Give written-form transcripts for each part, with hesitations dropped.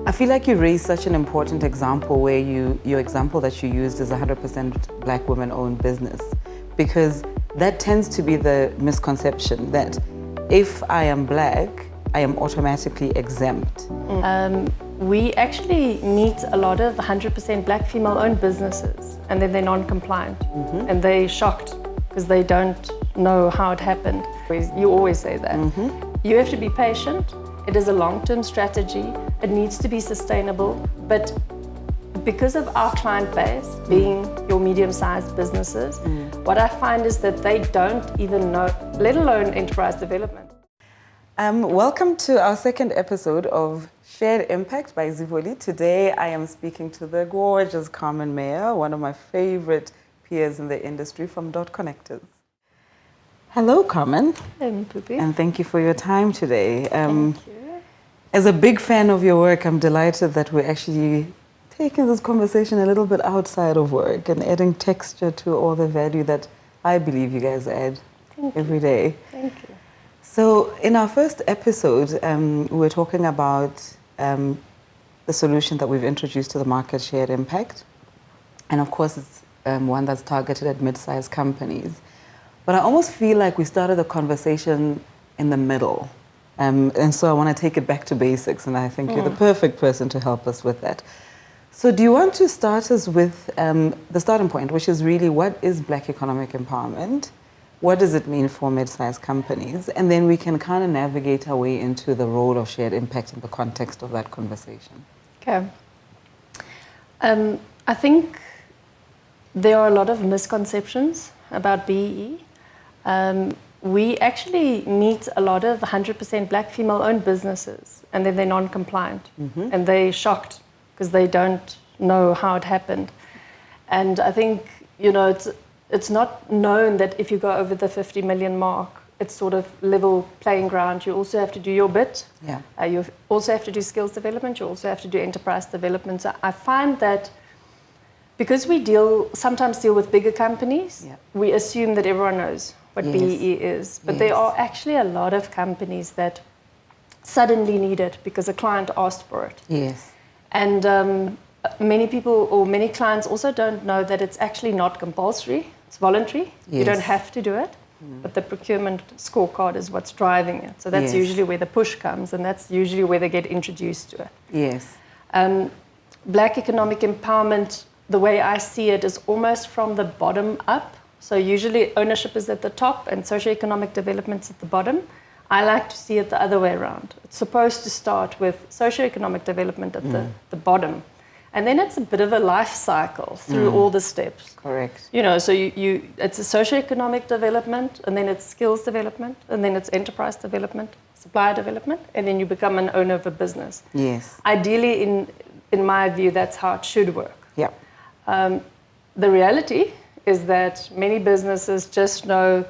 I feel like you raised such an important example where your example that you used is 100% Black women-owned business, because that tends to be the misconception that if I am Black, I am automatically exempt. We actually meet a lot of 100% Black female-owned businesses, and then they're non-compliant, and they're shocked because they don't know how it happened. You always say that. You have to be patient. It is a long-term strategy. It needs to be sustainable, but because of our client base being your medium-sized businesses, what I find is that they don't even know, let alone enterprise development. Welcome to our second episode of Shared Impact by Zivoli. Today I am speaking to the gorgeous Carmen Meyer, one of my favorite peers in the industry from Dot Connectors. Hello, Carmen. Hello, Pupi. And thank you for your time today. Thank you. As a big fan of your work, I'm delighted that we're actually taking this conversation a little bit outside of work and adding texture to all the value that I believe you guys add every day. Thank you. So in our first episode, we were talking about the solution that we've introduced to the market, SharedImpact. And of course, it's one that's targeted at mid-sized companies. But I almost feel like we started the conversation in the middle. And so I want to take it back to basics, and I think you're the perfect person to help us with that. So do you want to start us with the starting point, which is really what is Black economic empowerment? What does it mean for mid-sized companies? And then we can kind of navigate our way into the role of shared impact in the context of that conversation. Okay. I think there are a lot of misconceptions about BEE. We actually meet a lot of 100% Black female-owned businesses, and then they're non-compliant, and they're shocked because they don't know how it happened. And I think, you know, it's not known that if you go over the 50 million mark, it's sort of level playing ground. You also have to do your bit. Yeah. You also have to do skills development. You also have to do enterprise development. So I find that because we sometimes deal with bigger companies, we assume that everyone knows what BEE is. But there are actually a lot of companies that suddenly need it because a client asked for it. Yes. And many people or many clients also don't know that it's actually not compulsory. It's voluntary. You don't have to do it. But the procurement scorecard is what's driving it. So that's usually where the push comes, and that's usually where they get introduced to it. Yes. Black economic empowerment, the way I see it, is almost from the bottom up. So usually ownership is at the top and socioeconomic development's at the bottom. I like to see it the other way around. It's supposed to start with socioeconomic development at the bottom. And then it's a bit of a life cycle through all the steps. Correct. You know, so it's a socioeconomic development, and then it's skills development, and then it's enterprise development, supplier development, and then you become an owner of a business. Yes. Ideally, in my view, that's how it should work. Yeah. The reality is that many businesses just know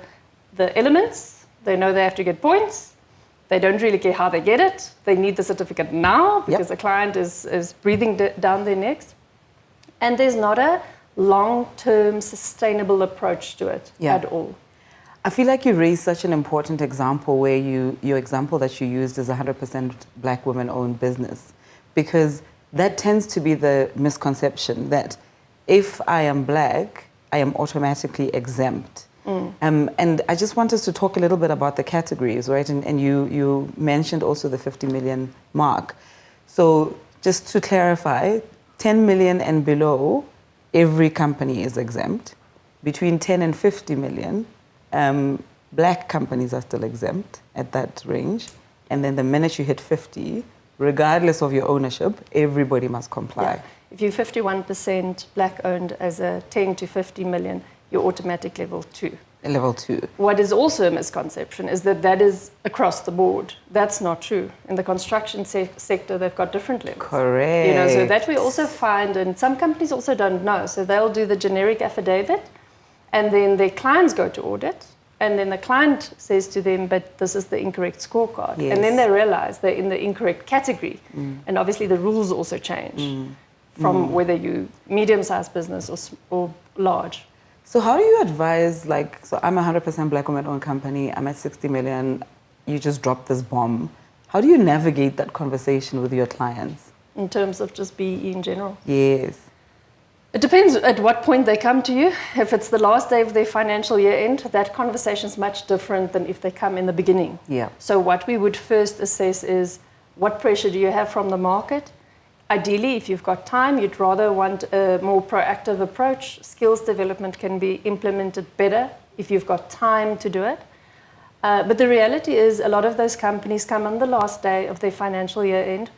the elements. They know they have to get points. They don't really care how they get it. They need the certificate now because the client is breathing down their necks. And there's not a long-term sustainable approach to it at all. I feel like you raised such an important example where your example that you used is 100% Black women-owned business, because that tends to be the misconception that if I am Black, I am automatically exempt. And I just want us to talk a little bit about the categories, right? And you mentioned also the 50 million mark. So just to clarify, 10 million and below, every company is exempt. Between 10 and 50 million, Black companies are still exempt at that range. And then the minute you hit 50, regardless of your ownership, everybody must comply. Yeah. If you're 51% Black owned as a 10 to 50 million, you're automatic level 2. Level 2. What is also a misconception is that is across the board. That's not true. In the construction sector, they've got different levels. Correct. You know, so that we also find, and some companies also don't know. So they'll do the generic affidavit, and then their clients go to audit, and then the client says to them, but this is the incorrect scorecard. Yes. And then they realize they're in the incorrect category. And obviously the rules also change from whether you medium-sized business or large. So how do you advise, so I'm a 100% Black women-owned company, I'm at 60 million, you just dropped this bomb. How do you navigate that conversation with your clients? in terms of just BE in general? Yes. It depends at what point they come to you. If it's the last day of their financial year end, that conversation is much different than if they come in the beginning. Yeah. So what we would first assess is, what pressure do you have from the market? Ideally, if you've got time, you'd rather want a more proactive approach. Skills development can be implemented better if you've got time to do it. But the reality is a lot of those companies come on the last day of their financial year end.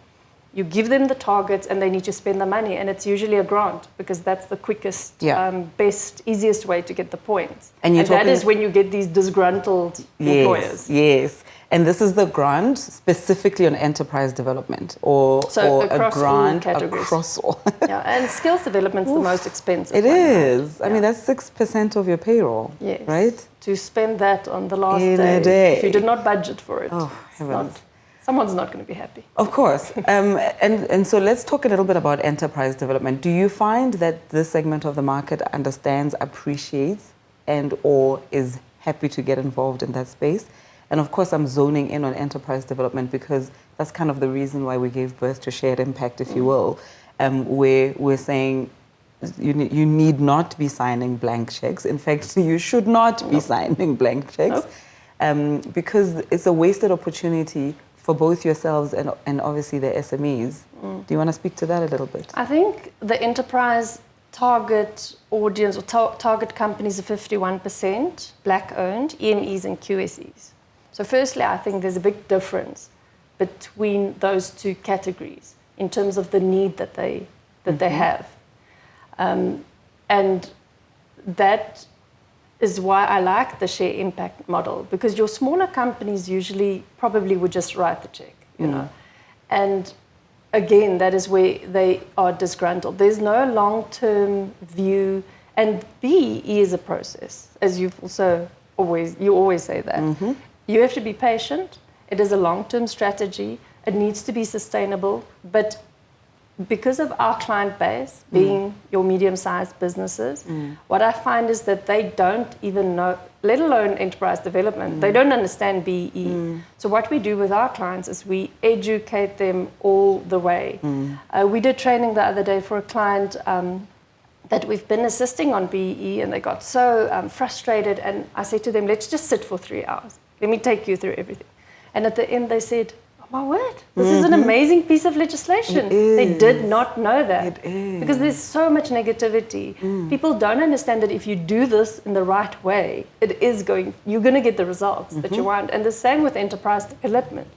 You give them the targets and they need to spend the money, and it's usually a grant because that's the quickest, best, easiest way to get the points. And that is when you get these disgruntled employers. Yes. And this is the grant specifically on enterprise development or a grant across all. Yeah, and skills development is the most expensive. It is. I mean, that's 6% of your payroll, right? To spend that on the last day, if you did not budget for it, someone's not going to be happy. Of course. And so let's talk a little bit about enterprise development. Do you find that this segment of the market understands, appreciates, and or is happy to get involved in that space? And of course, I'm zoning in on enterprise development because that's kind of the reason why we gave birth to Shared Impact, if you will, where we're saying you need not be signing blank checks. In fact, you should not be signing blank checks because it's a wasted opportunity for both yourselves and obviously the SMEs. Do you want to speak to that a little bit? I think the enterprise target audience or target companies are 51% Black-owned, EMEs and QSEs. So firstly, I think there's a big difference between those two categories in terms of the need that they have. And that is why I like the share impact model, because your smaller companies usually probably would just write the check, you know. And again, that is where they are disgruntled. There's no long-term view, and BE is a process, as you always say that. You have to be patient. It is a long-term strategy. It needs to be sustainable, but because of our client base being your medium-sized businesses, what I find is that they don't even know, let alone enterprise development, they don't understand BE. So what we do with our clients is we educate them all the way. We did training the other day for a client that we've been assisting on BE, and they got so frustrated, and I said to them, let's just sit for 3 hours. Let me take you through everything. And at the end they said, oh my word, this is an amazing piece of legislation. They did not know that. Because there's so much negativity. People don't understand that if you do this in the right way, you're going to get the results that you want. And the same with enterprise development.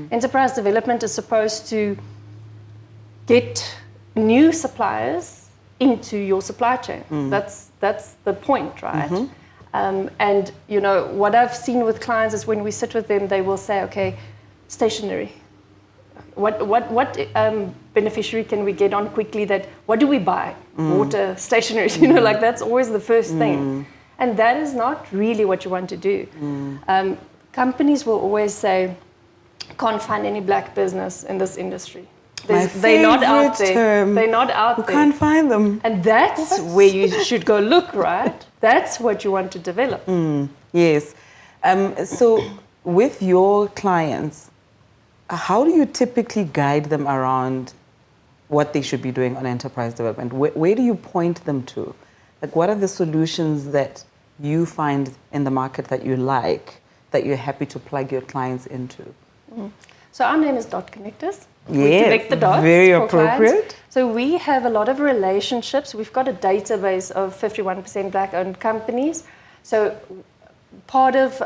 Enterprise development is supposed to get new suppliers into your supply chain. That's the point, right? And you know what I've seen with clients is when we sit with them, they will say, okay, stationery. What beneficiary can we get on quickly? What do we buy? Water, stationery. You know, like that's always the first thing. And that is not really what you want to do. Companies will always say, can't find any black business in this industry. They're not out there. They're not out there. Can't find them. And that's where you should go look, right? That's what you want to develop. Yes. So with your clients, how do you typically guide them around what they should be doing on enterprise development? Where do you point them to? Like, what are the solutions that you find in the market that you like, that you're happy to plug your clients into? So our name is Dot Connectors. Yes, we connect the dots. Very for appropriate. Clients. So we have a lot of relationships. We've got a database of 51% Black-owned companies. So part of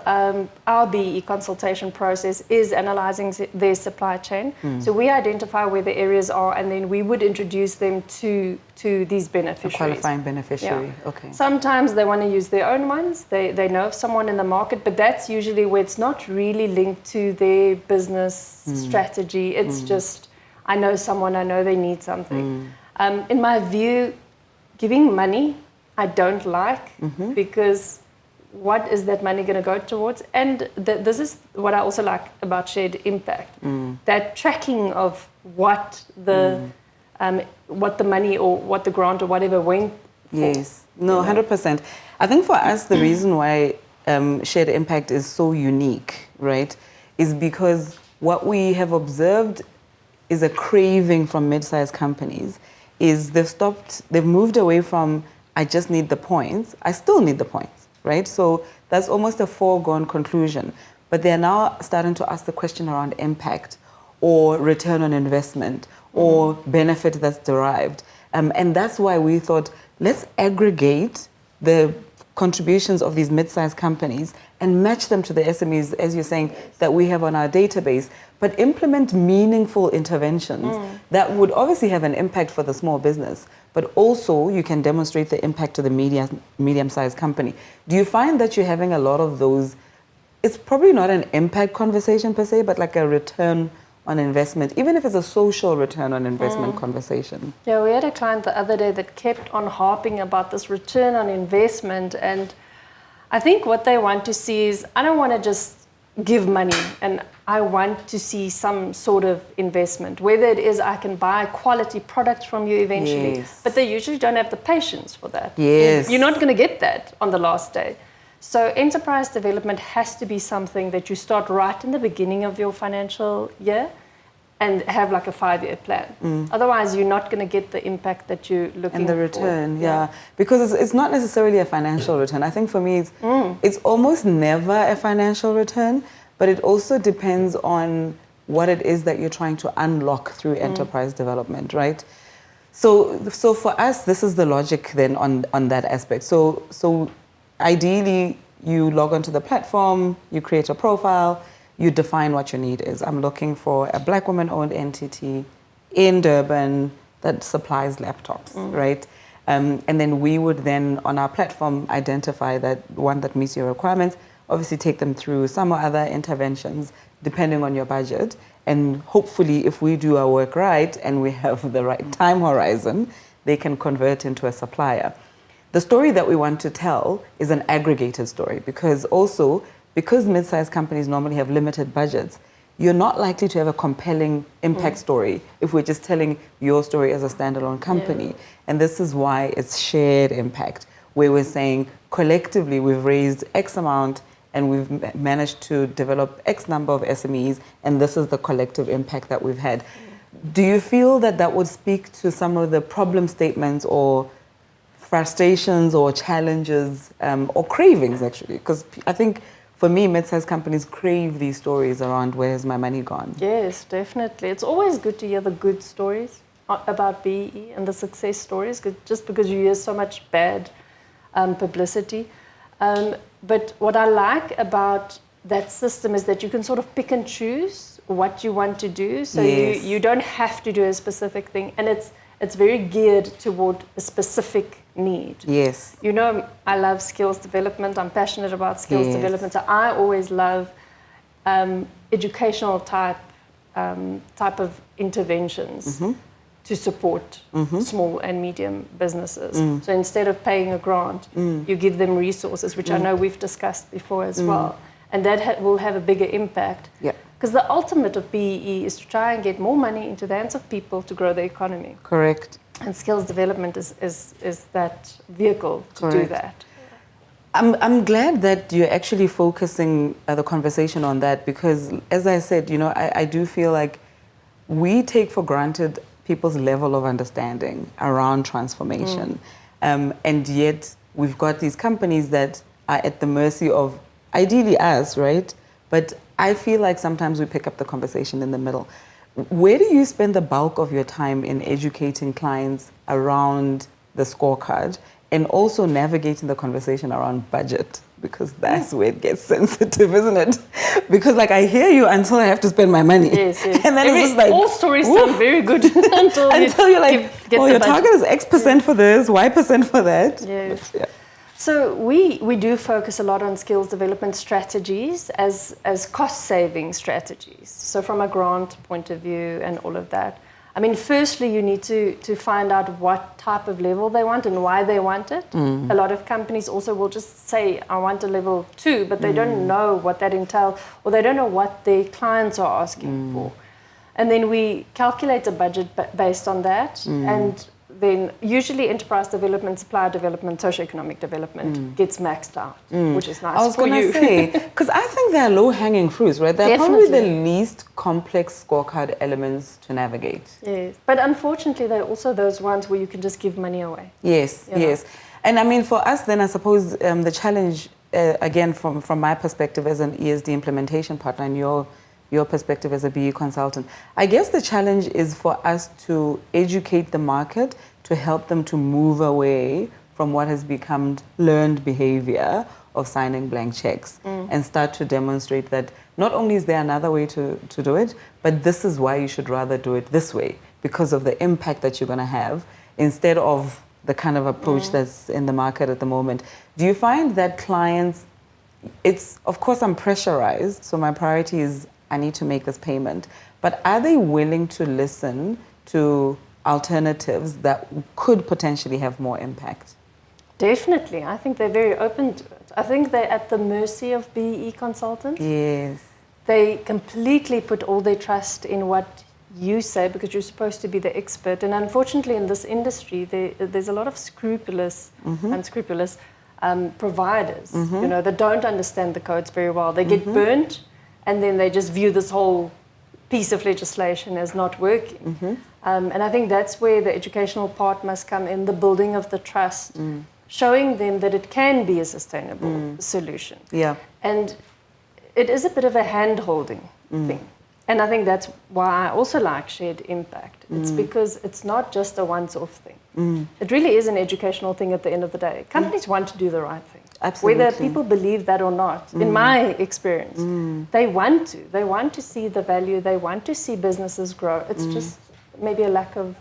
our BE consultation process is analyzing their supply chain. So we identify where the areas are, and then we would introduce them to these beneficiaries. A qualifying beneficiary, okay. Sometimes they want to use their own ones. They know of someone in the market, but that's usually where it's not really linked to their business strategy. It's just, I know someone, I know they need something. In my view, giving money, I don't like, because what is that money going to go towards? And this is what I also like about Shared Impact, that tracking of what the money or what the grant or whatever went for. Yes, no, 100%. I think for us, the reason why Shared Impact is so unique, right, is because what we have observed is a craving from mid-sized companies is they've moved away from, I just need the points, I still need the points, right? So that's almost a foregone conclusion. But they're now starting to ask the question around impact or return on investment or benefit that's derived. And that's why we thought, let's aggregate the contributions of these mid-sized companies and match them to the SMEs, as you're saying, that we have on our database, but implement meaningful interventions that would obviously have an impact for the small business, but also you can demonstrate the impact to the medium-sized company. Do you find that you're having a lot of those? It's probably not an impact conversation per se, but like a return on investment, even if it's a social return on investment conversation. Yeah, we had a client the other day that kept on harping about this return on investment, and I think what they want to see is, I don't want to just give money, and I want to see some sort of investment, whether it is I can buy quality products from you eventually, Yes. but they usually don't have the patience for that. Yes. You're not going to get that on the last day. So enterprise development has to be something that you start right in the beginning of your financial year and have like a 5-year plan. Otherwise, you're not going to get the impact that you're looking for. And the return, yeah. Because it's not necessarily a financial return. I think for me, it's almost never a financial return, but it also depends on what it is that you're trying to unlock through enterprise development, right? So for us, this is the logic then on that aspect. So ideally, you log onto the platform, you create a profile, you define what your need is. I'm looking for a Black woman-owned entity in Durban that supplies laptops, right? And then we would then, on our platform, identify that one that meets your requirements, obviously take them through some or other interventions, depending on your budget. And hopefully, if we do our work right and we have the right time horizon, they can convert into a supplier. The story that we want to tell is an aggregated story, because mid-sized companies normally have limited budgets, you're not likely to have a compelling impact story if we're just telling your story as a standalone company. Yeah. And this is why it's shared impact, where we're saying collectively we've raised X amount and we've managed to develop X number of SMEs, and this is the collective impact that we've had. Do you feel that would speak to some of the problem statements or frustrations or challenges or cravings, actually? Because I think for me, mid-sized companies crave these stories around where's my money gone. Yes, definitely. It's always good to hear the good stories about BEE and the success stories, just because you hear so much bad publicity. But what I like about that system is that you can sort of pick and choose what you want to do. So yes. you don't have to do a specific thing. And it's very geared toward a specific need. Yes. You know, I love skills development. I'm passionate about skills yes. development. So I always love educational type of interventions to support small and medium busineses. So instead of paying a grant, you give them resources, which I know we've discussed before as well. And that will have a bigger impact. Yep. Because the ultimate of BEE is to try and get more money into the hands of people to grow the economy. Correct. And skills development is that vehicle to Correct. do that. I'm glad that you're actually focusing the conversation on that, because as I said, you know, I do feel like we take for granted people's level of understanding around transformation. And yet we've got these companies that are at the mercy of ideally us, right? But I feel like sometimes we pick up the conversation in the middle. Where do you spend the bulk of your time in educating clients around the scorecard and also navigating the conversation around budget? Because that's where it gets sensitive, isn't it? Because like I hear you until I have to spend my money. Yes, yes. And then it's just like, all stories sound very good until you're like, get your budget. target is X% for this, Y% for that. Yes. Yeah. So we do focus a lot on skills development strategies as cost-saving strategies. So from a grant point of view and all of that. I mean, firstly, you need to find out what type of level they want and why they want it. A lot of companies also will just say, I want a level 2, but they don't know what that entails, or they don't know what their clients are asking for. And then we calculate a budget based on that. And then usually enterprise development, supplier development, socioeconomic development gets maxed out, which is nice. I was going to say, because I think they're low-hanging fruits, right? They're Definitely. probably the least complex scorecard elements to navigate. Yes, but unfortunately, they're also those ones where you can just give money away. Yes, You know? yes. And I mean, for us then, I suppose the challenge, again, from my perspective as an ESD implementation partner and your perspective as a BE consultant, I guess the challenge is for us to educate the market to help them to move away from what has become learned behavior of signing blank checks and start to demonstrate that not only is there another way to do it, but this is why you should rather do it this way because of the impact that you're going to have instead of the kind of approach that's in the market at the moment. Do you find that clients, of course I'm pressurized, so my priority is I need to make this payment, but are they willing to listen to alternatives that could potentially have more impact? Definitely. I think they're very open to it. I think they're at the mercy of BE consultants. Yes. They completely put all their trust in what you say because you're supposed to be the expert. And unfortunately, in this industry, there's a lot of unscrupulous providers, you know, that don't understand the codes very well. They get burnt, and then they just view this whole piece of legislation as not working. And I think that's where the educational part must come in, the building of the trust, showing them that it can be a sustainable solution. Yeah. And it is a bit of a hand-holding thing. And I think that's why I also like SharedImpact. It's because it's not just a once-off thing. It really is an educational thing at the end of the day. Companies want to do the right thing. Absolutely. Whether people believe that or not, in my experience, they want to. They want to see the value. They want to see businesses grow. It's just maybe a lack of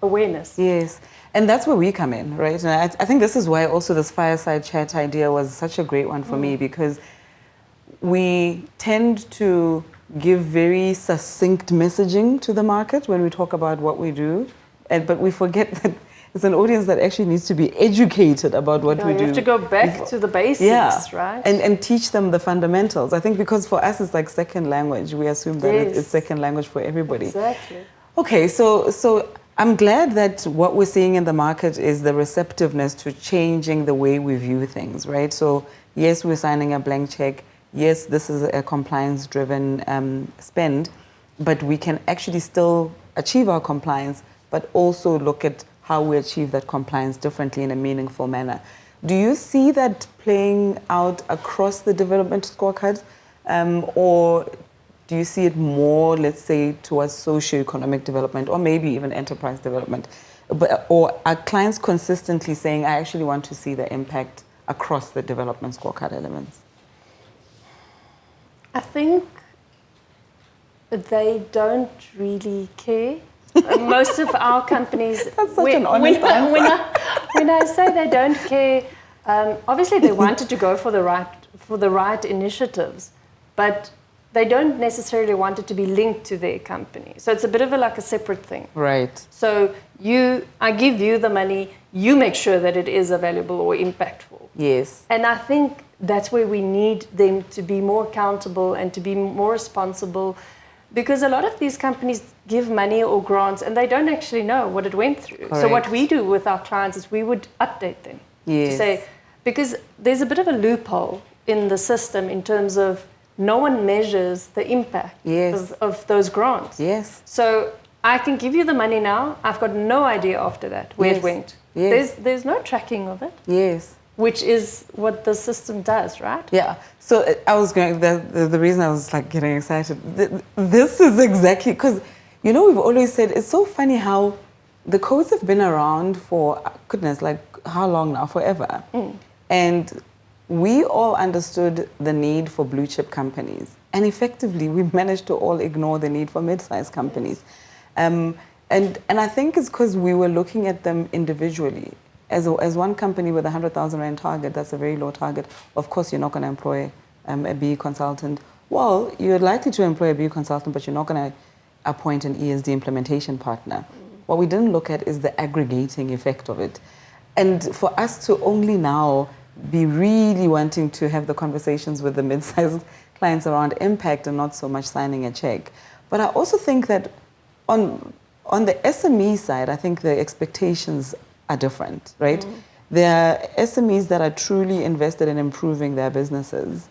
awareness. Yes. And that's where we come in, right? And I think this is why also this fireside chat idea was such a great one for me, because we tend to give very succinct messaging to the market when we talk about what we do, but we forget that it's an audience that actually needs to be educated about what we do. You have to go back to the basics, right? And teach them the fundamentals. I think because for us it's like second language. We assume that it's second language for everybody. Exactly. Okay, so I'm glad that what we're seeing in the market is the receptiveness to changing the way we view things, right? So yes, we're signing a blank check. Yes, this is a compliance-driven spend, but we can actually still achieve our compliance, but also look at how we achieve that compliance differently in a meaningful manner. Do you see that playing out across the development scorecard, or do you see it more, let's say, towards socioeconomic development or maybe even enterprise development? Or are clients consistently saying, I actually want to see the impact across the development scorecard elements? I think they don't really care. Most of our companies, That's such an honest answer. When I say they don't care, obviously they wanted to go for the right initiatives, but they don't necessarily want it to be linked to their company. So it's a bit of like a separate thing. Right. So I give you the money, you make sure that it is valuable or impactful. Yes. And I think that's where we need them to be more accountable and to be more responsible, because a lot of these companies give money or grants and they don't actually know what it went through. Correct. So what we do with our clients is we would update them to say, because there's a bit of a loophole in the system in terms of no one measures the impact of those grants. Yes. So I can give you the money now. I've got no idea after that where it went. Yes. There's no tracking of it. Yes. Which is what the system does, right? Yeah. So I was going. The reason I was like getting excited. This is exactly because, you know, we've always said it's so funny how the codes have been around for goodness, like how long now? Forever. And we all understood the need for blue chip companies, and effectively we managed to all ignore the need for mid-sized companies. And I think it's because we were looking at them individually. As one company with a 100,000 rand target, that's a very low target. Of course, you're not going to employ a BE consultant. Well, you're likely to employ a BE consultant, but you're not going to appoint an ESD implementation partner. What we didn't look at is the aggregating effect of it. And for us to only now be really wanting to have the conversations with the mid-sized clients around impact and not so much signing a check. But I also think that On the SME side, I think the expectations are different, right? There are SMEs that are truly invested in improving their businesses.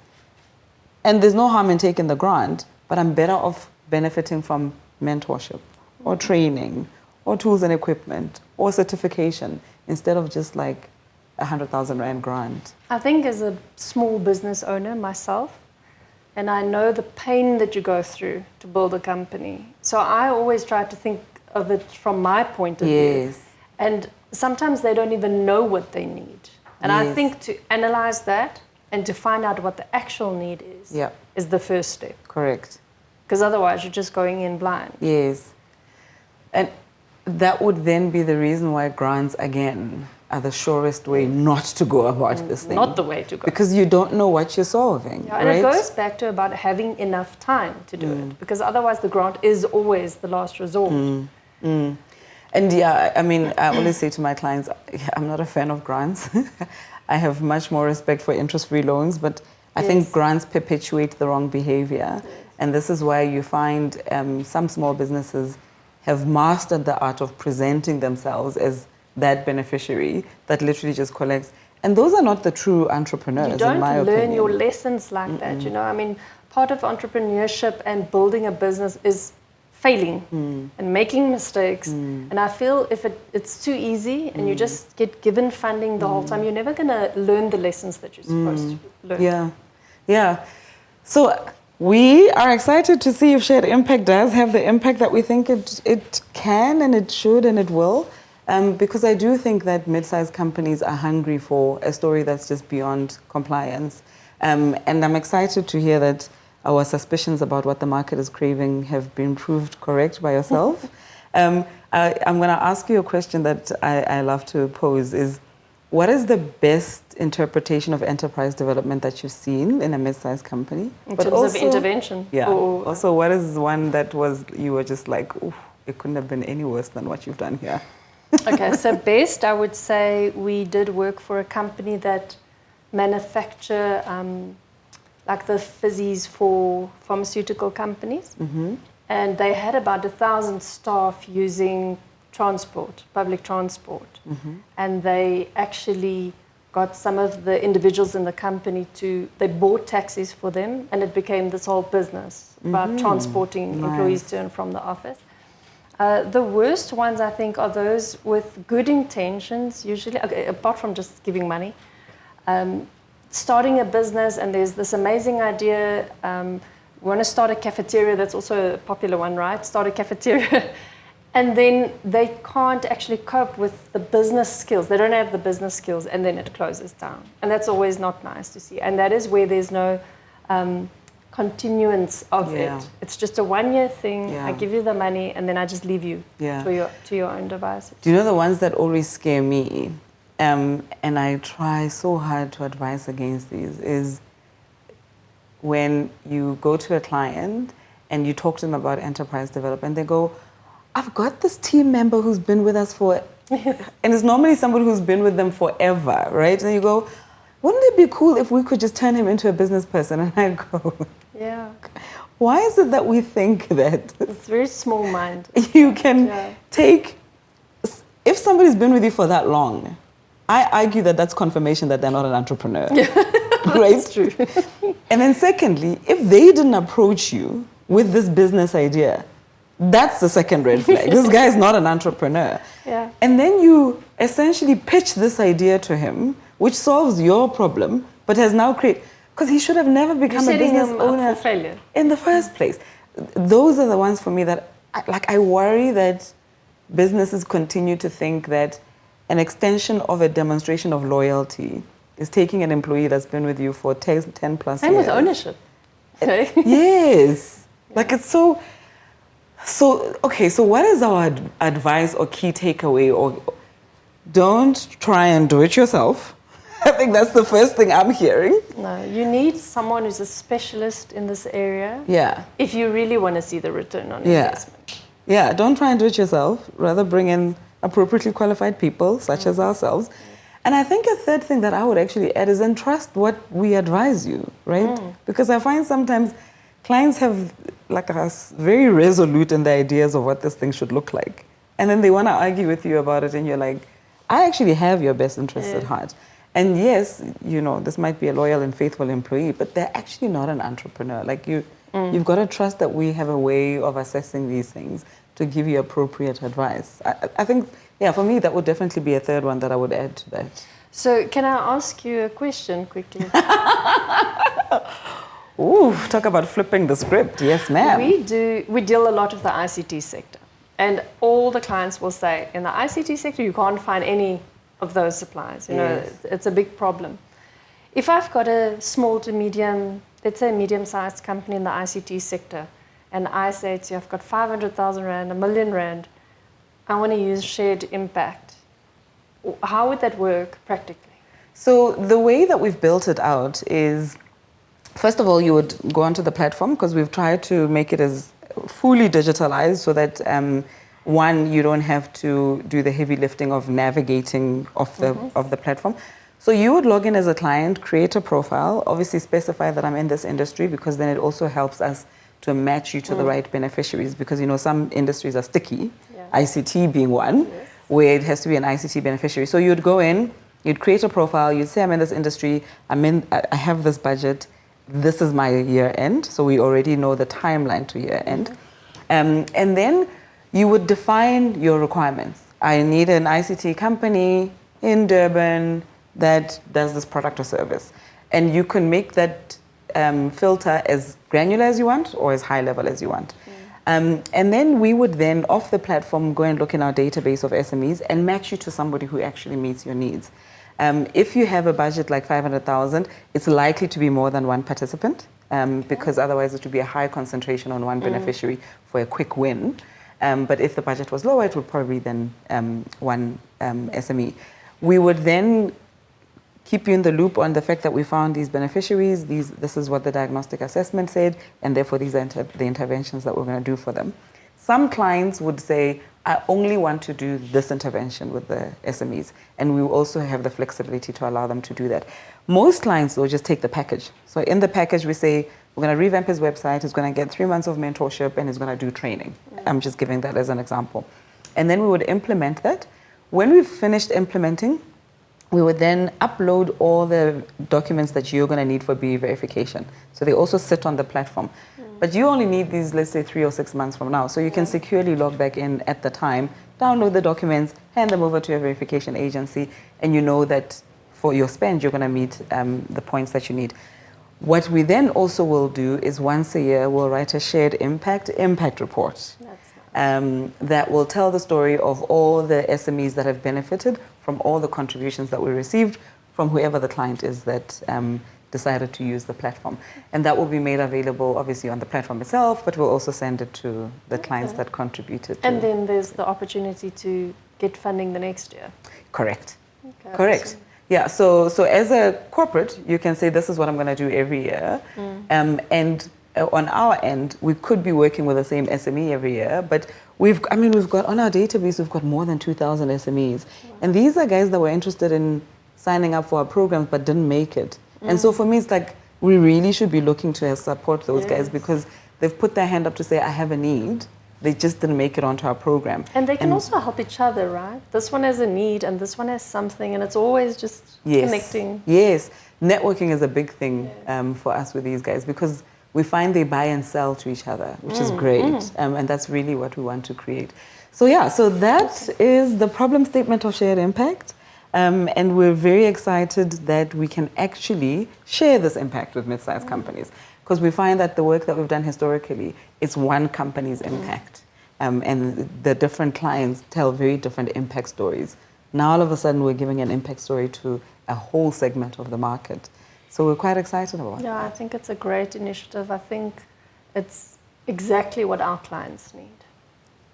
And there's no harm in taking the grant, but I'm better off benefiting from mentorship or training or tools and equipment or certification instead of just like 100,000 Rand grant. I think as a small business owner myself, and I know the pain that you go through to build a company. So I always try to think of it from my point of view. And sometimes they don't even know what they need. And I think to analyze that and to find out what the actual need is the first step. Correct. Because otherwise you're just going in blind. Yes. And that would then be the reason why grants, again, are the surest way not to go about this thing. Not the way to go. Because you don't know what you're solving, and right? it goes back to about having enough time to do it. Because otherwise the grant is always the last resort. And yeah, I mean, I always say to my clients, I'm not a fan of grants. I have much more respect for interest-free loans, but I think grants perpetuate the wrong behavior. And this is why you find some small businesses have mastered the art of presenting themselves as that beneficiary that literally just collects. And those are not the true entrepreneurs, in my opinion. You don't learn your lessons like that, you know. I mean, part of entrepreneurship and building a business is failing and making mistakes. And I feel if it's too easy and you just get given funding the whole time, you're never going to learn the lessons that you're supposed to learn. Yeah. So we are excited to see if SharedImpact does have the impact that we think it can and it should and it will. Because I do think that mid-sized companies are hungry for a story that's just beyond compliance. And I'm excited to hear that our suspicions about what the market is craving have been proved correct by yourself. I'm going to ask you a question that I love to pose is, what is the best interpretation of enterprise development that you've seen in a mid-sized company? In terms of intervention? Yeah. Also, what is one that you were just like, ooh, it couldn't have been any worse than what you've done here? Okay, so best, I would say we did work for a company that manufacture like the fizzies for pharmaceutical companies. And they had about 1,000 staff using public transport. And they actually got some of the individuals in the company they bought taxis for them, and it became this whole business about transporting employees to and from the office. The worst ones, I think, are those with good intentions, usually, apart from just giving money. Starting a business, and there's this amazing idea, we want to start a cafeteria, that's also a popular one, right? Start a cafeteria. And then they can't actually cope with the business skills. They don't have the business skills, and then it closes down. And that's always not nice to see. And that is where there's no continuance of it. It's just a one-year thing. I give you the money, and then I just leave you to your own devices. Do you know the ones that always scare me? And I try so hard to advise against these, is when you go to a client and you talk to them about enterprise development, they go, I've got this team member who's been with us and it's normally somebody who's been with them forever, right? And you go, wouldn't it be cool if we could just turn him into a business person? And I go, why is it that we think that? It's very small mind. You can take, if somebody's been with you for that long, I argue that that's confirmation that they're not an entrepreneur, right? That's true. And then secondly, if they didn't approach you with this business idea, that's the second red flag. This guy is not an entrepreneur. And then you essentially pitch this idea to him, which solves your problem, but has now created, because he should have never become a business owner in the first place. Those are the ones for me that, I worry that businesses continue to think that an extension of a demonstration of loyalty is taking an employee that's been with you for 10 plus years. Same with ownership. Yes. Like it's so, okay, so what is our advice or key takeaway? Or don't try and do it yourself. I think that's the first thing I'm hearing. No, you need someone who's a specialist in this area. If you really want to see the return on investment. Don't try and do it yourself. Rather bring in appropriately qualified people, such as ourselves. And I think a third thing that I would actually add is entrust what we advise you, right? Because I find sometimes clients have very resolute in the ideas of what this thing should look like. And then they want to argue with you about it, and you're like, I actually have your best interests at heart. And yes, this might be a loyal and faithful employee, but they're actually not an entrepreneur. Like you've got to trust that we have a way of assessing these things to give you appropriate advice. I think, for me, that would definitely be a third one that I would add to that. So can I ask you a question quickly? Ooh, talk about flipping the script. Yes, ma'am. We deal a lot with the ICT sector. And all the clients will say, in the ICT sector, you can't find any of those suppliers. It's a big problem. If I've got a small to medium, let's say medium-sized company in the ICT sector, and I say to you, I've got 500,000 Rand, R1 million, I want to use SharedImpact. How would that work practically? So the way that we've built it out is, first of all, you would go onto the platform, because we've tried to make it as fully digitalized so that, one, you don't have to do the heavy lifting of navigating of the platform. So you would log in as a client, create a profile, obviously specify that I'm in this industry, because then it also helps us to match you to the right beneficiaries, because some industries are sticky, ICT being one, where it has to be an ICT beneficiary. So you'd go in, you'd create a profile, you'd say I'm in this industry, I have this budget, this is my year end, so we already know the timeline to year end. And then you would define your requirements. I need an ICT company in Durban that does this product or service. And you can make that filter as granular as you want or as high level as you want. And then we would then, off the platform, go and look in our database of SMEs and match you to somebody who actually meets your needs. If you have a budget like 500,000, it's likely to be more than one participant, because otherwise it would be a high concentration on one beneficiary for a quick win. But if the budget was lower, it would probably then one SME. We would then keep you in the loop on the fact that we found these beneficiaries, this is what the diagnostic assessment said, and therefore these are the interventions that we're going to do for them. Some clients would say, I only want to do this intervention with the SMEs, and we will also have the flexibility to allow them to do that. Most clients will just take the package. So in the package we say, we're going to revamp his website, he's going to get 3 months of mentorship, and he's going to do training. I'm just giving that as an example. And then we would implement that. When we've finished implementing, we would then upload all the documents that you're going to need for BE verification. So they also sit on the platform. But you only need these, let's say, 3 or 6 months from now. So you can securely log back in at the time, download the documents, hand them over to your verification agency, and you know that for your spend, you're going to meet the points that you need. What we then also will do is once a year, we'll write a SharedImpact impact report. That will tell the story of all the SMEs that have benefited from all the contributions that we received from whoever the client is that decided to use the platform. And that will be made available, obviously, on the platform itself, but we'll also send it to the clients that contributed. And then there's the opportunity to get funding the next year. Correct. Okay, correct. Yeah, so as a corporate, you can say, this is what I'm going to do every year. And on our end, we could be working with the same SME every year, but we've got on our database, we've got more than 2,000 SMEs. And these are guys that were interested in signing up for our programs but didn't make it. And so for me, it's like, we really should be looking to support those guys, because they've put their hand up to say, I have a need. They just didn't make it onto our program. And they can also help each other, right? This one has a need and this one has something, and it's always just connecting. Yes, networking is a big thing for us with these guys, because we find they buy and sell to each other, which is great. And that's really what we want to create. So so that is the problem statement of SharedImpact. And we're very excited that we can actually share this impact with mid-sized companies, because we find that the work that we've done historically is one company's impact. And the different clients tell very different impact stories. Now all of a sudden we're giving an impact story to a whole segment of the market. So we're quite excited about that. Yeah, I think it's a great initiative. I think it's exactly what our clients need.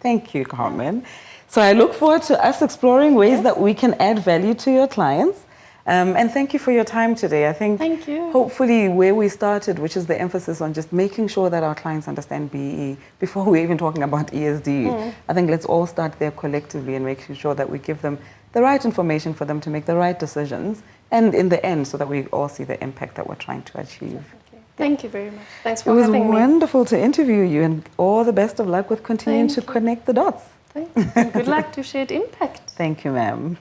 Thank you, Carmen. So I look forward to us exploring ways that we can add value to your clients. And thank you for your time today. I think hopefully where we started, which is the emphasis on just making sure that our clients understand BE before we're even talking about ESD. I think let's all start there collectively and making sure that we give them the right information for them to make the right decisions, and in the end, so that we all see the impact that we're trying to achieve. Thank you very much. Thanks It for was having me. wonderful to interview you, and all the best of luck with continuing Thank to you. connect the dots. Thanks. And good luck to SharedImpact. Thank you, ma'am.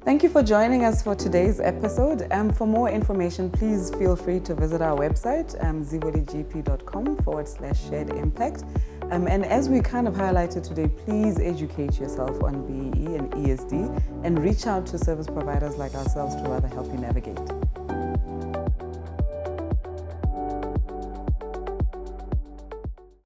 Thank you for joining us for today's episode. For more information, please feel free to visit our website, zivoligp.com/SharedImpact. And as we kind of highlighted today, please educate yourself on BEE and ESD and reach out to service providers like ourselves to rather help you navigate.